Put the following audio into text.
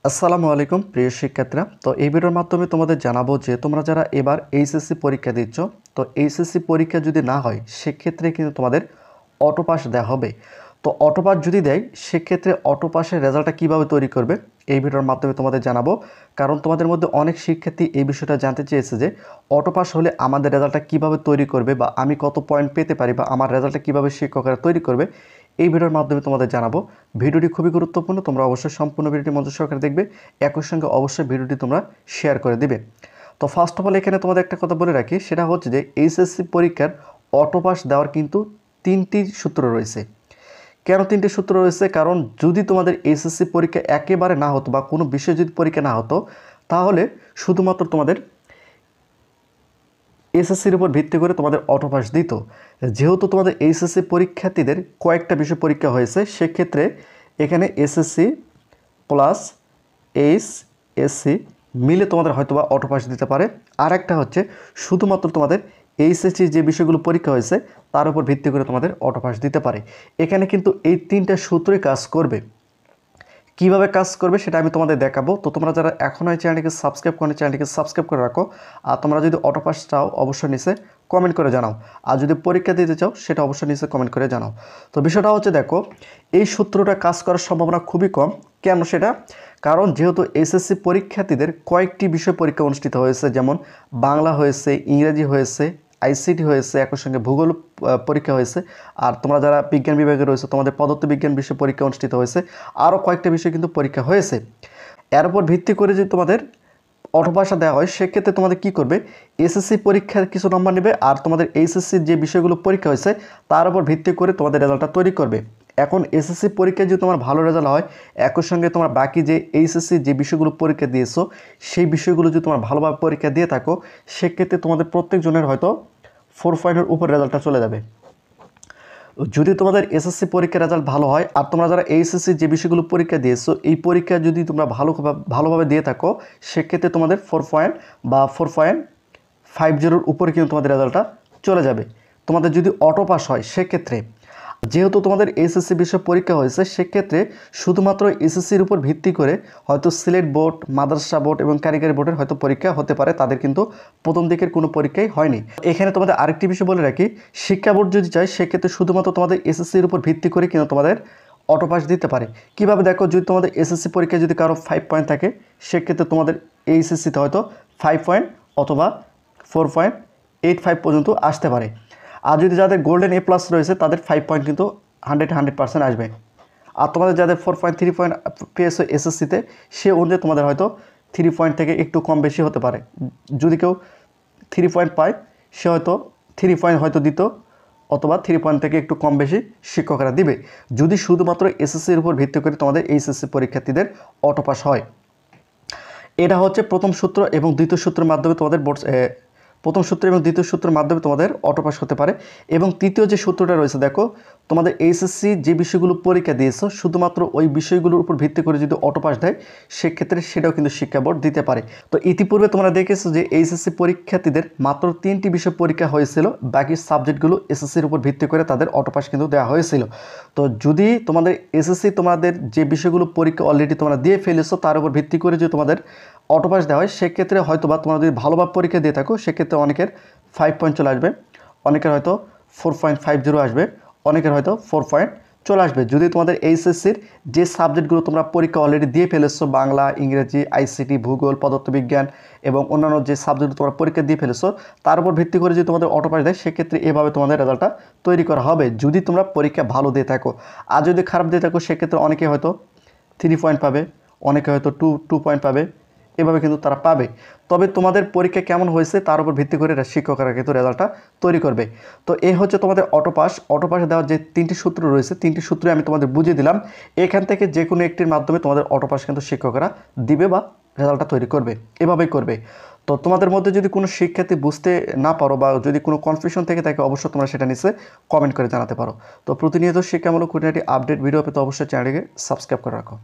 আসসালামু আলাইকুম প্রিয় শিক্ষার্থীরা। তো এই ভিডিওর মাধ্যমে তোমাদের জানাবো যে তোমরা যারা এবার এইচএসসি পরীক্ষা দিচ্ছ, তো এইচএসসি পরীক্ষা যদি না হয় সেক্ষেত্রে কিন্তু তোমাদের অটো পাস দেওয়া হবে। তো অটো পাস যদি দেয় সেক্ষেত্রে অটো পাসের রেজাল্টটা কীভাবে তৈরি করবে এই ভিডিওর মাধ্যমে তোমাদের জানাবো। কারণ তোমাদের মধ্যে অনেক শিক্ষার্থী এই বিষয়টা জানতে চেয়েছে যে অটো পাস হলে আমাদের রেজাল্টটা কীভাবে তৈরি করবে বা আমি কত পয়েন্ট পেতে পারি বা আমার রেজাল্টটা কীভাবে শিক্ষকরা তৈরি করবে এই ভিডিওর মাধ্যমে তোমাদের জানাবো। ভিডিওটি খুবই গুরুত্বপূর্ণ, তোমরা অবশ্যই সম্পূর্ণ ভিডিওটি মনোযোগ সহকারে দেখবে, একই সঙ্গে অবশ্যই ভিডিওটি তোমরা শেয়ার করে দিবে। তো ফার্স্ট অফ অল এখানে তোমাদের একটা কথা বলে রাখি, সেটা হচ্ছে যে এইচএসসি পরীক্ষার অটো পাস দেওয়ার কিন্তু তিনটি সূত্র রয়েছে। কেন তিনটি সূত্র রয়েছে? কারণ যদি তোমাদের এইচএসসি পরীক্ষা একেবারে না হতো বা কোনো বিষয় যদি পরীক্ষা না হতো তাহলে শুধুমাত্র তোমাদের এসএসসির উপর ভিত্তি করে তোমাদের অটো পাস দিত। যেহেতু তোমাদের এইচএসসি পরীক্ষার্থীদের কয়েকটা বিষয় পরীক্ষা হয়েছে, সেক্ষেত্রে এখানে এসএসসি প্লাস এইচএসসি মিলে তোমাদের হয়তোবা অটো পাস দিতে পারে। আর একটা হচ্ছে শুধুমাত্র তোমাদের এইচএসসি যে বিষয়গুলো পরীক্ষা হয়েছে তার উপর ভিত্তি করে তোমাদের অটো পাস দিতে পারে। এখানে কিন্তু এই তিনটা সূত্রই কাজ করবে। কীভাবে কাজ করবে সেটা আমি তোমাদের দেখাবো। তো তোমরা যারা এখনও এই চ্যানেলটিকে সাবস্ক্রাইব করো চ্যানেলটিকে সাবস্ক্রাইব করে রাখো। আর তোমরা যদি অটো পাস চাও অবশ্যই নিচে কমেন্ট করে জানাও, আর যদি পরীক্ষা দিতে চাও সেটা অবশ্যই নিচে কমেন্ট করে জানাও। তো বিষয়টা হচ্ছে, দেখো এই সূত্রটা কাজ করার সম্ভাবনা খুবই কম। কেন সেটা? কারণ যেহেতু এসএসসি পরীক্ষার্থীদের কয়েকটি বিষয় পরীক্ষা অনুষ্ঠিত হয়েছে, যেমন বাংলা হয়েছে, ইংরেজি হয়েছে, আইসিটি হয়েছে, একই সঙ্গে ভূগোল পরীক্ষা হয়েছে। আর তোমরা যারা বিজ্ঞান বিভাগে রয়েছে তোমাদের পদার্থবিজ্ঞান বিষয়ে পরীক্ষা অনুষ্ঠিত হয়েছে। আরও কয়েকটা বিষয় কিন্তু পরীক্ষা হয়েছে। এর উপর ভিত্তি করে যদি তোমাদের অটো পাসটা দেওয়া হয় সেক্ষেত্রে তোমাদের কী করবে, এসএসসি পরীক্ষার কিছু নম্বর নেবে আর তোমাদের এইচএসসির যে বিষয়গুলো পরীক্ষা হয়েছে তার উপর ভিত্তি করে তোমাদের রেজাল্টটা তৈরি করবে। এখন এসএসসি পরীক্ষায় যদি তোমার ভালো রেজাল্ট হয়, একই সঙ্গে তোমার বাকি যে এইচএসসি যে বিষয়গুলো পরীক্ষা দিয়েছো সেই বিষয়গুলো যদি তোমার ভালোভাবে পরীক্ষা দিয়ে থাকো সেক্ষেত্রে তোমাদের প্রত্যেকজনের হয়তো 4 পয়েন্টের উপর রেজাল্টটা চলে যাবে। যদি তোমাদের এসএসসি পরীক্ষার রেজাল্ট ভালো হয় আর তোমরা যারা এইচএসসি যে বিষয়গুলো পরীক্ষা দিয়েছো এই পরীক্ষা যদি তোমরা ভালোভাবে দিয়ে থাকো সেক্ষেত্রে তোমাদের 4 পয়েন্ট বা 4.50 উপরে কিন্তু তোমাদের রেজাল্টটা চলে যাবে। তোমাদের যদি অটো পাস হয় সেক্ষেত্রে, যেহেতু তোমাদের এসএসসি বিষয় পরীক্ষা হয়েছে সেক্ষেত্রে শুধুমাত্র এসএসসির উপর ভিত্তি করে হয়তো সিলেট বোর্ড, মাদ্রাসা বোর্ড এবং কারিগরি বোর্ডের হয়তো পরীক্ষা হতে পারে, তাদের কিন্তু প্রথম দিকের কোনো পরীক্ষাই হয়নি। এখানে তোমাদের আরেকটি বিষয় বলে রাখি, শিক্ষা বোর্ড যদি চায় সেক্ষেত্রে শুধুমাত্র তোমাদের এসএসসির উপর ভিত্তি করে কিন্তু তোমাদের অটো পাস দিতে পারে। কীভাবে? দেখো, যদি তোমাদের এসএসসি পরীক্ষায় যদি কারো 5 পয়েন্ট থাকে সেক্ষেত্রে তোমাদের এইচএসসিতে হয়তো 5 পয়েন্ট অথবা 4.85 পর্যন্ত আসতে পারে। আর যদি যাদের গোল্ডেন এ প্লাস রয়েছে তাদের 5 পয়েন্ট কিন্তু 100% আসবে। আর তোমাদের যাদের 4.3 পয়েন্ট পেয়েছে এসএসসিতে সে অনুযায়ী তোমাদের হয়তো 3 পয়েন্ট থেকে একটু কম বেশি হতে পারে। যদি কেউ 3 পয়েন্ট পায় সে হয়তো 3 পয়েন্ট হয়তো দিত, অথবা 3 পয়েন্ট থেকে একটু কম বেশি শিক্ষকরা দিবে, যদি শুধুমাত্র এসএসসির উপর ভিত্তি করে তোমাদের এইচএসসি পরীক্ষার্থীদের অটো পাস হয়। এটা হচ্ছে প্রথম সূত্র এবং দ্বিতীয় সূত্রের মাধ্যমে তোমাদের প্রথম সূত্র এবং দ্বিতীয় সূত্রের মাধ্যমে তোমাদের অটো পাস হতে পারে। এবং তৃতীয় যে সূত্রটা রয়েছে, দেখো তোমাদের এইচএসসি যে বিষয়গুলো পরীক্ষা দিয়েছো শুধুমাত্র ওই বিষয়গুলোর উপর ভিত্তি করে যদি অটো পাস দেয় সেক্ষেত্রে সেটাও কিন্তু শিক্ষা বোর্ড দিতে পারে। তো ইতিপূর্বে তোমরা দেখেছো যে এইচএসসি পরীক্ষার্থীদের মাত্র 3টি বিষয় পরীক্ষা হয়েছিল, বাকি সাবজেক্টগুলো এসএসসির উপর ভিত্তি করে তাদের অটো পাস কিন্তু দেওয়া হয়েছিল। তো যদি তোমাদের এসএসসি তোমাদের যে বিষয়গুলো পরীক্ষা অলরেডি তোমরা দিয়ে ফেলেছো তার উপর ভিত্তি করে যদি তোমাদের অটো পাস দেওয়া হয় সেক্ষেত্রে হয়তো বা তোমরা যদি ভালোভাবে পরীক্ষা দিয়ে থাকো সেক্ষেত্রে অনেকের 5 পয়েন্ট চলে আসবে, অনেকের হয়তো 4.50 আসবে, অনেকের হয়তো 4 পয়েন্ট চলে আসবে। যদি তোমাদের এইচএসসির যে সাবজেক্টগুলো তোমরা পরীক্ষা অলরেডি দিয়ে ফেলেছো, বাংলা, ইংরেজি, আইসিটি, ভূগোল, পদার্থবিজ্ঞান এবং অন্যান্য যে সাবজেক্টগুলো তোমরা পরীক্ষা দিয়ে ফেলেছো তার উপর ভিত্তি করে যদি তোমাদের অটো পাস দেয় সেক্ষেত্রে এভাবে তোমাদের রেজাল্টটা তৈরি করা হবে যদি তোমরা পরীক্ষা ভালো দিয়ে থাকো। আর যদি খারাপ দিয়ে থাকো সেক্ষেত্রে অনেকে হয়তো 3 পয়েন্ট পাবে, অনেকে হয়তো 2 পয়েন্ট পাবে, এভাবে কিন্তু তারা পাবে। তবে তোমাদের পরীক্ষা কেমন হয়েছে তার উপর ভিত্তি করে শিক্ষকরা কিন্তু রেজাল্টটা তৈরি করবে। তো এই হচ্ছে তোমাদের অটো পাস দেওয়ার যে 3টি সূত্র রয়েছে 3টি সূত্রে আমি তোমাদের বুঝিয়ে দিলাম। এখান থেকে যে কোনো একটির মাধ্যমে তোমাদের অটো পাস কিন্তু শিক্ষকরা দিবে বা রেজাল্টটা তৈরি করবে, এভাবেই করবে। তো তোমাদের মধ্যে যদি কোনো শিক্ষার্থী বুঝতে না পারো বা যদি কোনো কনফিউশন থেকে থাকে অবশ্যই তোমরা সেটা নিচে কমেন্ট করে জানাতে পারো। তো প্রতিনিয়ত শিক্ষামূলক খুঁটিনাটি আপডেট ভিডিও পেতে অবশ্যই চ্যানেলটিকে সাবস্ক্রাইব করে রাখো।